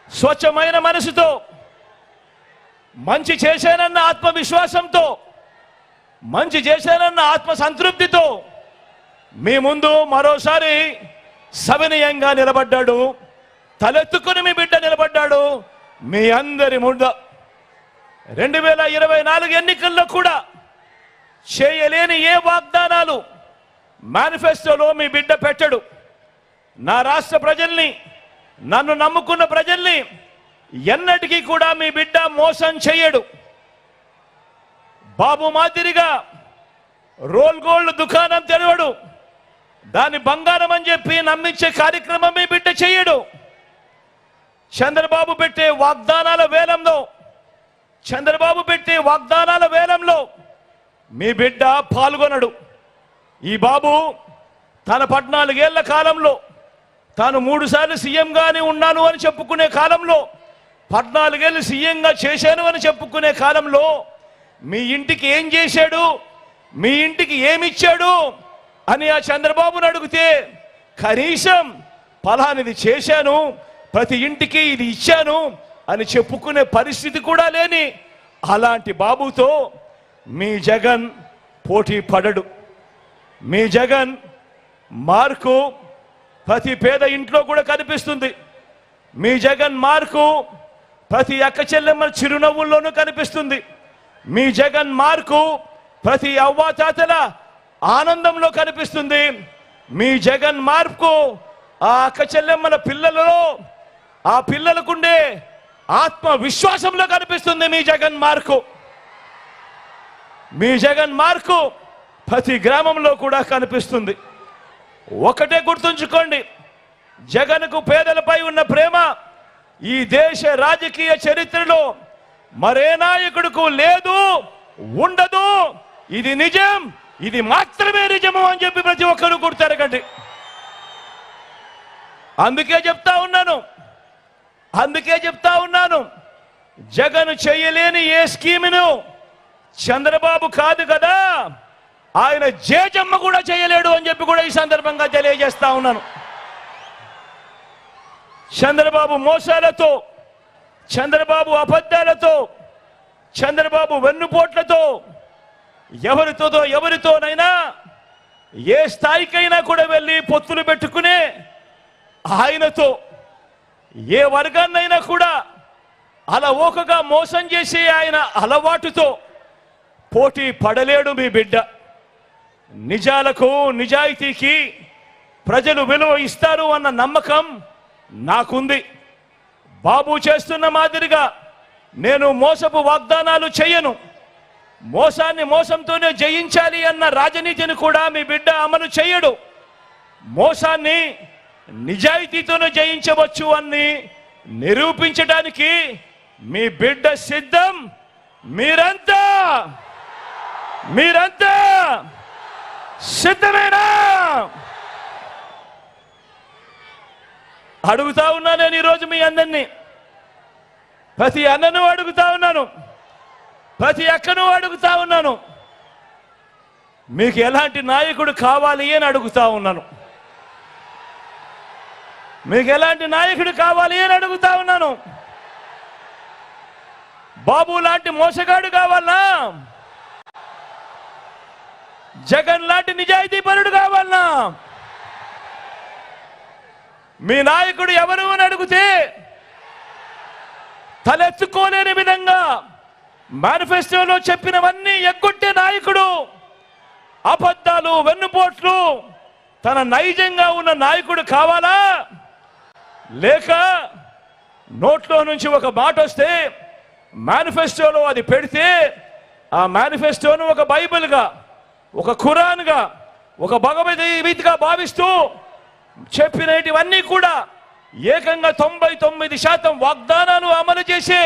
స్వచ్ఛమైన మనసుతో, మంచి చేశానన్న ఆత్మవిశ్వాసంతో, మంచి చేశానన్న ఆత్మ సంతృప్తితో మీ ముందు మరోసారి సవినయంగా నిలబడ్డాడు. తలెత్తుకుని మీ బిడ్డ నిలబడ్డాడు. మీ అందరి ముందు 2024 ఎన్నికల్లో కూడా చేయలేని ఏ వాగ్దానాలు మేనిఫెస్టోలో మీ బిడ్డ పెట్టడు. నా రాష్ట్ర ప్రజల్ని, నన్ను నమ్ముకున్న ప్రజల్ని ఎన్నటికీ కూడా మీ బిడ్డ మోసం చేయడు. బాబు మాదిరిగా రోల్ గోల్డ్ దుకాణం తెరవడు. దాన్ని బంగారం అని చెప్పి నమ్మించే కార్యక్రమం మీ బిడ్డ చేయడు. చంద్రబాబు పెట్టే వాగ్దానాల వేలంలో మీ బిడ్డ పాల్గొనడు. ఈ బాబు తన 14 ఏళ్ల కాలంలో తాను 3 సార్లు సీఎంగానే ఉన్నాను అని చెప్పుకునే కాలంలో, 14 ఏళ్ళు సీఎంగా చేశాను అని చెప్పుకునే కాలంలో మీ ఇంటికి ఏం చేశాడు, మీ ఇంటికి ఏమిచ్చాడు అని ఆ చంద్రబాబును అడిగితే కనీసం ఫలానిది చేశాను, ప్రతి ఇంటికి ఇది ఇచ్చాను అని చెప్పుకునే పరిస్థితి కూడా లేని అలాంటి బాబుతో మీ జగన్ పోటీ పడడు. మీ జగన్ మార్కు ప్రతి పేద ఇంట్లో కూడా కనిపిస్తుంది. మీ జగన్ మార్కు ప్రతి అక్క చెల్లెమ్మల చిరునవ్వుల్లోనూ కనిపిస్తుంది. మీ జగన్ మార్కు ప్రతి అవ్వాతాతల ఆనందంలో కనిపిస్తుంది. మీ జగన్ మార్పు ఆ అక్క చెల్లెమ్మల పిల్లలలో, ఆ పిల్లలకుండే ఆత్మవిశ్వాసంలో కనిపిస్తుంది. మీ జగన్ మార్కు ప్రతి గ్రామంలో కూడా కనిపిస్తుంది. ఒకటే గుర్తుంచుకోండి, జగన్కు పేదలపై ఉన్న ప్రేమ ఈ దేశ రాజకీయ చరిత్రలో మరే నాయకుడికి లేదు, ఉండదు. ఇది నిజం, ఇది మాత్రమే నిజము అని చెప్పి ప్రతి ఒక్కరు గుర్తెరగండి. అందుకే చెప్తా ఉన్నాను, జగన్ చేయలేని ఏ స్కీమును చంద్రబాబు కాదు కదా, ఆయన జేజమ్మ కూడా చేయలేడు అని చెప్పి కూడా ఈ సందర్భంగా తెలియజేస్తా ఉన్నాను. చంద్రబాబు మోసాలతో, చంద్రబాబు అబద్ధాలతో, చంద్రబాబు వెన్నుపోట్లతో ఎవరితోనైనా ఏ స్థాయికైనా కూడా వెళ్ళి పొత్తులు పెట్టుకునే ఆయనతో ఏ వర్గాన్నైనా కూడా అలవోకగా మోసం చేసే ఆయన అలవాటుతో పోటీ పడలేడు మీ బిడ్డ. నిజాలకు, నిజాయితీకి ప్రజలు విలువ ఇస్తారు అన్న నమ్మకం నాకుంది. బాబు చేస్తున్న మాదిరిగా నేను మోసపు వాగ్దానాలు చేయను. మోసాన్ని మోసంతోనే జయించాలి అన్న రాజనీతిని కూడా మీ బిడ్డ అమలు చేయడు. మోసాన్ని నిజాయితీతోనే జయించవచ్చు అని నిరూపించడానికి మీ బిడ్డ సిద్ధం. మీరంతా సిద్ధమేనా? అడుగుతా ఉన్నా నేను ఈరోజు మీ అందరినీ, ప్రతి అన్నను అడుగుతా ఉన్నాను, ప్రతి అక్కను అడుగుతా ఉన్నాను, మీకు ఎలాంటి నాయకుడు కావాలి అని అడుగుతా ఉన్నాను. మీకు ఎలాంటి నాయకుడు కావాలి అని అడుగుతా ఉన్నాను. బాబు లాంటి మోసగాడు కావాలనా? జగన్ లాంటి నిజాయితీ పరుడు కావాలనా? మీ నాయకుడు ఎవరు అని అడిగితే తలెత్తుకోలేని విధంగా మేనిఫెస్టోలో చెప్పినవన్నీ ఎగ్గొట్టే నాయకుడు, అబద్ధాలు, వెన్నుపోట్లు తన నైజంగా ఉన్న నాయకుడు కావాలా? లేక నోట్లో నుంచి ఒక మాట వస్తే మేనిఫెస్టోలో అది పెడితే ఆ మేనిఫెస్టోను ఒక బైబిల్గా, ఒక ఖురాన్గా, ఒక భగవద్గీతగా భావిస్తూ చెప్పినవన్నీ కూడా ఏకంగా 99% వాగ్దానాలు అమలు చేసే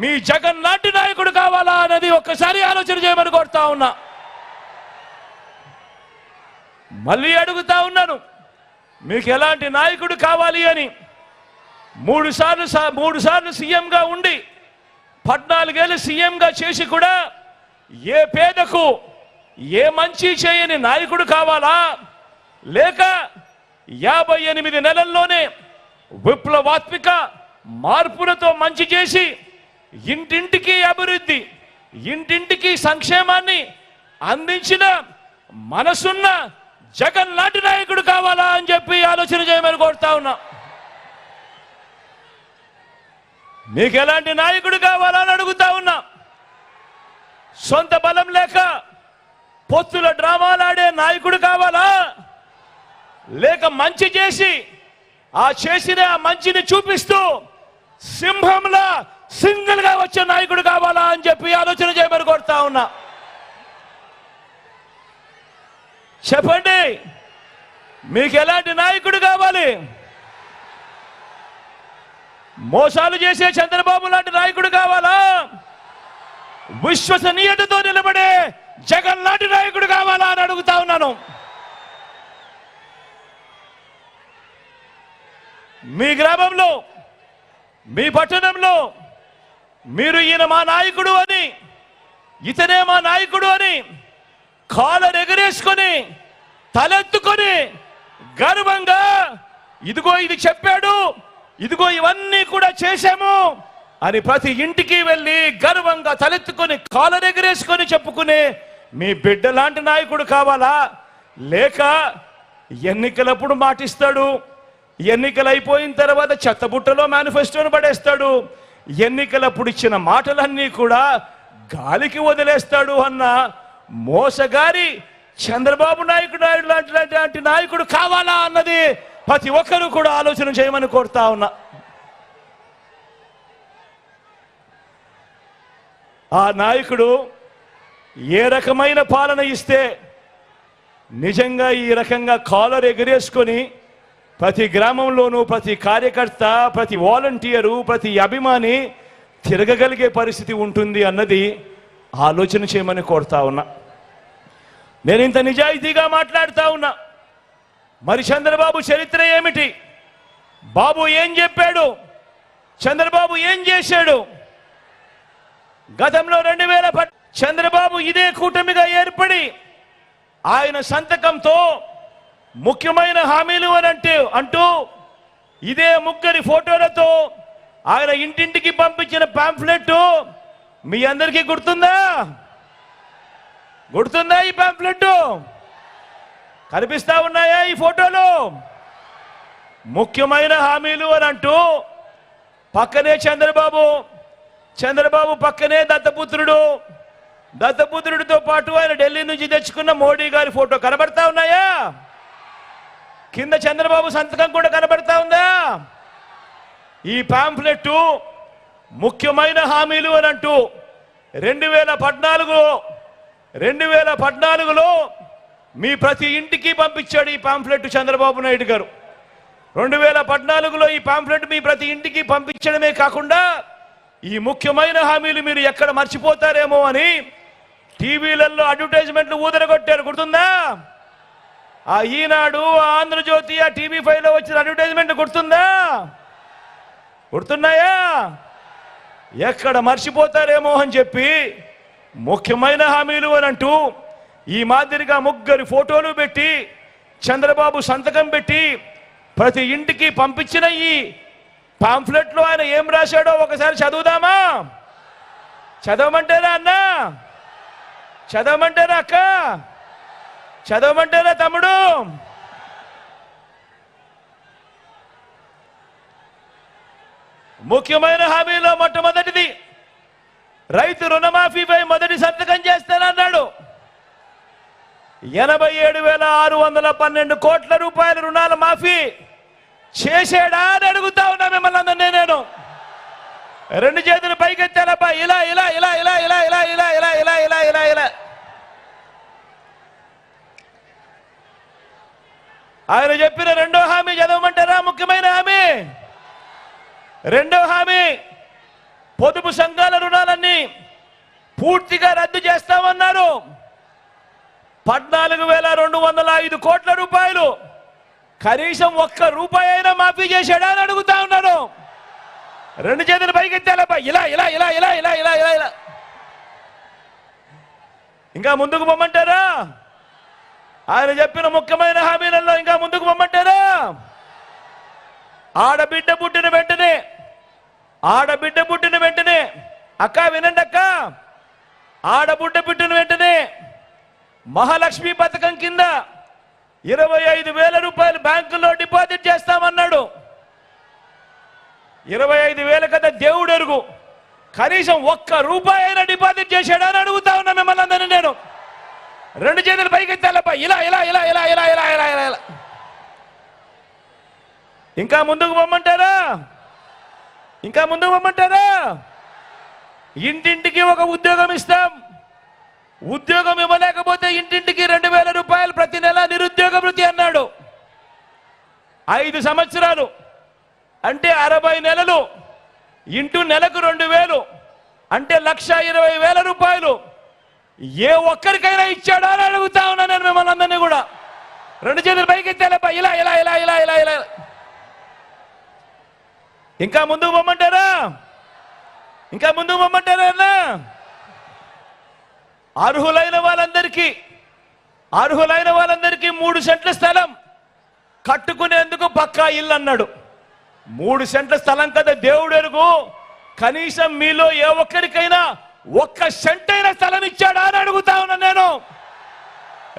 మీ జగన్ లాంటి నాయకుడు కావాలా అన్నది ఒక్కసారి ఆలోచన చేయమని కోరుతా ఉన్నా. మళ్ళీ అడుగుతా ఉన్నాను, మీకు ఎలాంటి నాయకుడు కావాలి అని. 3 సార్లు సీఎంగా ఉండి 14 ఏళ్ళు సీఎంగా చేసి కూడా ఏ పేదకు ఏ మంచి చేయని నాయకుడు కావాలా? లేక 58 నెలల్లోనే విప్లవాత్మక మార్పులతో మంచి చేసి ఇంటింటికి అభివృద్ధి, ఇంటింటికి సంక్షేమాన్ని అందించిన మనసున్న జగన్ లాంటి నాయకుడు కావాలా అని చెప్పి ఆలోచన చేయమని కోరుతా ఉన్నా. మీకు ఎలాంటి నాయకుడు కావాలా అని అడుగుతా ఉన్నా. సొంత బలం లేక పొత్తుల డ్రామాలాడే నాయకుడు కావాలా, లేక మంచి చేసి ఆ చేసిన మంచిని చూపిస్తూ సింహంలా సింగిల్ గా వచ్చే నాయకుడు కావాలా అని చెప్పి ఆలోచన చేయమని కోరుతా ఉన్నా. చెప్పండి, మీకు ఎలాంటి నాయకుడు కావాలి? మోసాలు చేసే చంద్రబాబు లాంటి నాయకుడు కావాలా, విశ్వసనీయతతో నిలబడే జగన్ లాంటి నాయకుడు కావాలా అని అడుగుతా ఉన్నాను. మీ గ్రామంలో, మీ పట్టణంలో మీరు ఈయన మా నాయకుడు అని, ఇతనే మా నాయకుడు అని కాలర్ ఎగరేసుకొని తలెత్తుకొని గర్వంగా ఇదిగో ఇది చెప్పాడు, ఇదిగో ఇవన్నీ కూడా చేశాము అని ప్రతి ఇంటికి వెళ్ళి గర్వంగా తలెత్తుకొని కాలర్ ఎగరేసుకొని చెప్పుకునే మీ బిడ్డ లాంటి నాయకుడు కావాలా, లేక ఎన్నికలప్పుడు మాటిస్తాడు, ఎన్నికలు అయిపోయిన తర్వాత చెత్తబుట్టలో మేనిఫెస్టోను పడేస్తాడు, ఎన్నికలప్పుడు ఇచ్చిన మాటలన్నీ కూడా గాలికి వదిలేస్తాడు అన్న మోసగారి చంద్రబాబు నాయుడు లాంటి నాయకుడు కావాలా అన్నది ప్రతి ఒక్కరూ కూడా ఆలోచన చేయమని కోరుతా ఉన్నా. ఆ నాయకుడు ఏ రకమైన పాలన ఇస్తే నిజంగా ఈ రకంగా కాలర్ ఎగరేసుకొని ప్రతి గ్రామంలోనూ ప్రతి కార్యకర్త, ప్రతి వాలంటీరు, ప్రతి అభిమాని తిరగగలిగే పరిస్థితి ఉంటుంది అన్నది ఆలోచన చేయమని కోరుతా ఉన్నా. నేను ఇంత నిజాయితీగా మాట్లాడుతా ఉన్నా. మరి చంద్రబాబు చరిత్ర ఏమిటి? బాబు ఏం చెప్పాడు? చంద్రబాబు ఏం చేశాడు? గతంలో 2000 చంద్రబాబు ఇదే కూటమిగా ఏర్పడి ఆయన సంతకంతో ముఖ్యమైన హామీలు అని అంటూ ఇదే ముగ్గురి ఫోటోలతో ఆయన ఇంటింటికి పంపించిన పాంఫ్లెట్ మీ అందరికీ గుర్తుందా? గుర్తుందా? ఈ పాంఫ్లెట్ కనిపిస్తా ఉన్నాయా ఈ ఫోటోలు? ముఖ్యమైన హామీలు అని అంటూ పక్కనే చంద్రబాబు పక్కనే దత్తపుత్రుడితో పాటు ఆయన ఢిల్లీ నుంచి తెచ్చుకున్న మోడీ గారి ఫోటో కనబడతా ఉన్నాయా? కింద చంద్రబాబు సంతకం కూడా కనబడతా ఉందా? ఈ పాంఫ్లెట్ ముఖ్యమైన హామీలు అని అంటూ 2014లో మీ ప్రతి ఇంటికి పంపించాడు ఈ పాంఫ్లెట్ చంద్రబాబు నాయుడు గారు. 2014లో ఈ పాంఫ్లెట్ మీ ప్రతి ఇంటికి పంపించడమే కాకుండా ఈ ముఖ్యమైన హామీలు మీరు ఎక్కడ మర్చిపోతారేమో అని టీవీలలో అడ్వర్టైజ్మెంట్లు ఊదరగొట్టారు. గుర్తుందా? ఆ ఈనాడు, ఆ ఆంధ్రజ్యోతి, ఆ TV5లో వచ్చిన అడ్వర్టైజ్మెంట్ గుర్తుందా? గుర్తున్నాయా? ఎక్కడ మర్చిపోతారేమో అని చెప్పి ముఖ్యమైన హామీలు అని అంటూ ఈ మాదిరిగా ముగ్గురి ఫోటోలు పెట్టి చంద్రబాబు సంతకం పెట్టి ప్రతి ఇంటికి పంపించిన ఈ పాంఫ్లెట్లో ఆయన ఏం రాశాడో ఒకసారి చదువుదామా? చదవమంటారా అన్న? చదవమంటారా అక్క? చదవమంటారా తమ్ముడు? ముఖ్యమైన హామీలో మొట్టమొదటిది రైతు రుణమాఫీపై మొదటి సంతకం చేస్తానన్నాడు. 87,612 కోట్ల రూపాయల రుణాల మాఫీ చేశాడా అని అడుగుతా ఉన్నా మిమ్మల్ని అందరినీ నేను. రెండు చేతులు పైకెత్తారబ్బా, ఇలా ఇలా ఇలా ఇలా ఇలా ఇలా ఇలా ఇలా ఇలా ఇలా ఇలా ఇలా. ఆయన చెప్పిన రెండో హామీ చదవమంటారా? ముఖ్యమైన హామీ, రెండో హామీ పొదుపు సంఘాల రుణాలన్నీ పూర్తిగా రద్దు చేస్తామన్నారు. 14,205 కోట్ల రూపాయలు కనీసం ఒక్క రూపాయి అయినా మాఫీ చేశాడా అని అడుగుతా ఉన్నాను. రెండు చేతులు పైకెత్తాలబ్బా, ఇలా ఇలా ఇలా ఇలా ఇలా ఇలా ఇలా ఇలా. ఇంకా ముందుకు పొమ్మంటారా? ఆయన చెప్పిన ముఖ్యమైన హామీలలో ఇంకా ముందుకు పొమ్మంటారా? ఆడబిడ్డ పుట్టిన వెంటనే ఆడబిడ్డ పుట్టిన వెంటనే, అక్క వినండి అక్క, ఆడబిడ్డ పుట్టిన వెంటనే మహాలక్ష్మి పథకం కింద 25,000 రూపాయలు బ్యాంకులో డిపాజిట్ చేస్తామన్నాడు. 25,000 కదా దేవుడు ఎరుగు, కనీసం ₹1 అయినా డిపాజిట్ చేశాడా అని అడుగుతా ఉన్నా మిమ్మల్ని అందరినీ నేను. 2 చేతులు పైకెత్తాలబ్బా, ఇలా ఇలా ఇలా ఇలా ఇలా ఇలా ఇలా ఇలా ఇలా. ఇంకా ముందుకు పొమ్మంటారా? ఇంకా ముందుకు పొమ్మంటారా? ఇంటింటికి ఒక ఉద్యోగం ఇస్తాం. ఉద్యోగం ఇవ్వలేకపోతే ఇంటింటికి 2,000 రూపాయలు ప్రతి నెల నిరుద్యోగ భృతి అన్నాడు. 5 సంవత్సరాలు అంటే 60 నెలలు ఇంటూ నెలకు 2,000 అంటే 1,20,000 రూపాయలు ఏ ఒక్కరికైనా ఇచ్చాడా అని అడుగుతా ఉన్నా నేను మిమ్మల్ని అందరినీ కూడా. 2 చేతులు పైకెత్తాలబ్బా, ఇలా ఇలా ఇలా ఇలా ఇలా ఇలా. ఇంకా ముందుకు పొమ్మంటారా? ఇంకా ముందుకు పొమ్మంటారా అన్నా? అర్హులైన వాళ్ళందరికీ 3 సెంట్ల స్థలం కట్టుకునేందుకు పక్కా ఇల్లు అన్నాడు. 3 సెంట్ల స్థలం కదా దేవుడు ఎరుగు, కనీసం మీలో ఏ ఒక్కరికైనా 1 సెంట్ అయిన స్థలం ఇచ్చాడా అని అడుగుతా ఉన్నా నేను.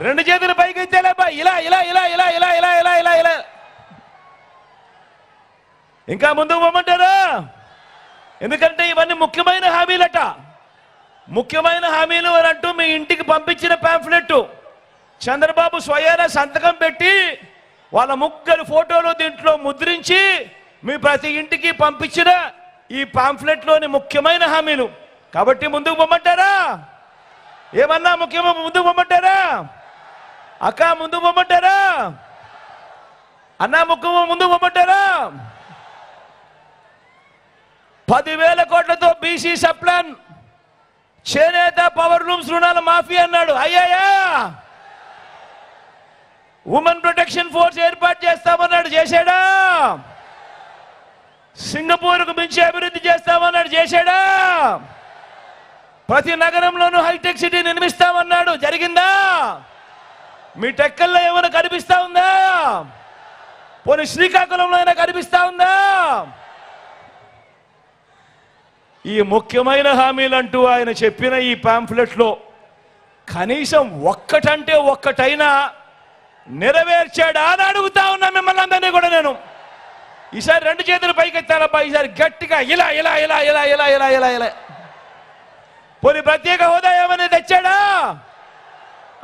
2 చేతులు పైకి ఇచ్చేలేబా, ఇలా ఇలా ఇలా ఇలా ఇలా ఇలా ఇలా ఇలా ఇలా. ఇంకా ముందుకు పోమంటారా? ఎందుకంటే ఇవన్నీ ముఖ్యమైన హామీలట. ముఖ్యమైన హామీలు అని అంటూ మీ ఇంటికి పంపించిన పాంఫ్లెట్ చంద్రబాబు స్వయాన సంతకం పెట్టి వాళ్ళ ముగ్గురు ఫోటోలు దీంట్లో ముద్రించి మీ ప్రతి ఇంటికి పంపించిన ఈ పాంఫ్లెట్లోని ముఖ్యమైన హామీలు. కాబట్టి ముందుకు పొమ్మంటారా? ఏమన్నా ముఖ్యమో ముందుకు పొమ్మంటారా? అక్క ముందుకు పొమ్మంటారా? అన్నా ముఖ్యమో ముందుకు పొమ్మంటారా? 10,000 కోట్లతో బీసీ సప్లాన్, చేనేత పవర్ లూమ్స్ రుణాల మాఫీ అన్నాడు. అయ్యాయా? ఉమెన్ ప్రొటెక్షన్ ఫోర్స్ ఏర్పాటు చేస్తామన్నాడు, చేశాడా? సింగపూర్కు మించి అభివృద్ధి చేస్తామన్నాడు, చేశాడా? ప్రతి నగరంలోనూ హైటెక్ సిటీ నిర్మిస్తామన్నాడు, జరిగిందా? మీ టెక్కల్లో ఏమైనా కనిపిస్తా ఉందా? పోనీ శ్రీకాకుళంలో అయినా కనిపిస్తా ఉందా? ఈ ముఖ్యమైన హామీలంటూ ఆయన చెప్పిన ఈ పాంఫ్లెట్లో కనీసం ఒక్కటంటే ఒక్కటైనా నెరవేర్చాడా అని అడుగుతా ఉన్నా మిమ్మల్ని అందరినీ కూడా నేను. ఈసారి 2 చేతులు పైకెత్తాలబ్బా, ఈసారి గట్టిగా ఇలా ఇలా ఇలా ఇలా ఇలా ఇలా ఇలా ఇలా. పోనీ ప్రత్యేక హోదా ఏమైనా తెచ్చాడా?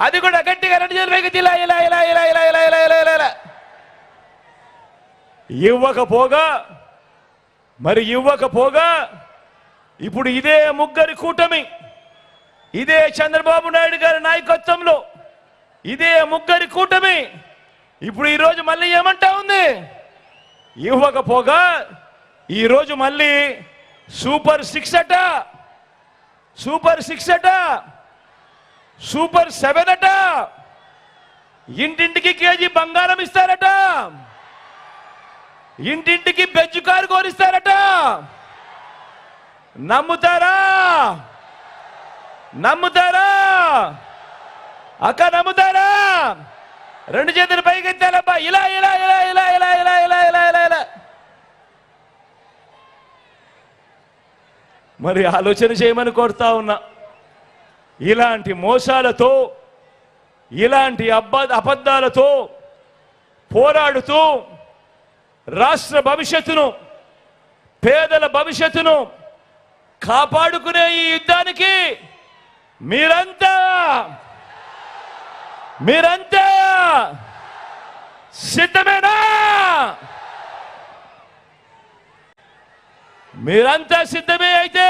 అది కూడా గట్టిగా 2 చేతులు పైకెత్తి ఇలా ఇలా ఇలా ఇలా ఇలా ఇలా ఇలా ఇలా ఇలా ఇలా. ఇవ్వకపోగా ఇప్పుడు ఇదే ముగ్గురి కూటమి, ఇదే చంద్రబాబు నాయుడు గారి నాయకత్వంలో ఇదే ముగ్గురి కూటమి ఇప్పుడు ఈరోజు మళ్ళీ ఏమంటా ఉంది? ఇవ్వకపోగా ఈరోజు మళ్ళీ సూపర్ 6 అట, సూపర్ 6 అట, సూపర్ 7 అట, ఇంటింటికి కేజీ బంగారం ఇస్తారట, ఇంటింటికి బెజ్జు కారు కోరిస్తారట. నమ్ముతారా? నమ్ముతారా? అక్క నమ్ముతారా? 2 చేతులు పైకెత్తాలబ్బా, ఇలా ఇలా ఇలా ఇలా ఇలా ఇలా ఇలా ఇలా ఇలా ఇలా. మరి ఆలోచన చేయమని కోరుతా ఉన్నా. ఇలాంటి మోసాలతో, ఇలాంటి అబద్ధాలతో పోరాడుతూ రాష్ట్ర భవిష్యత్తును, పేదల భవిష్యత్తును కాపాడుకునే ఈ యుద్ధానికి మీరంతా సిద్ధమేనా? మీరంతా సిద్ధమే అయితే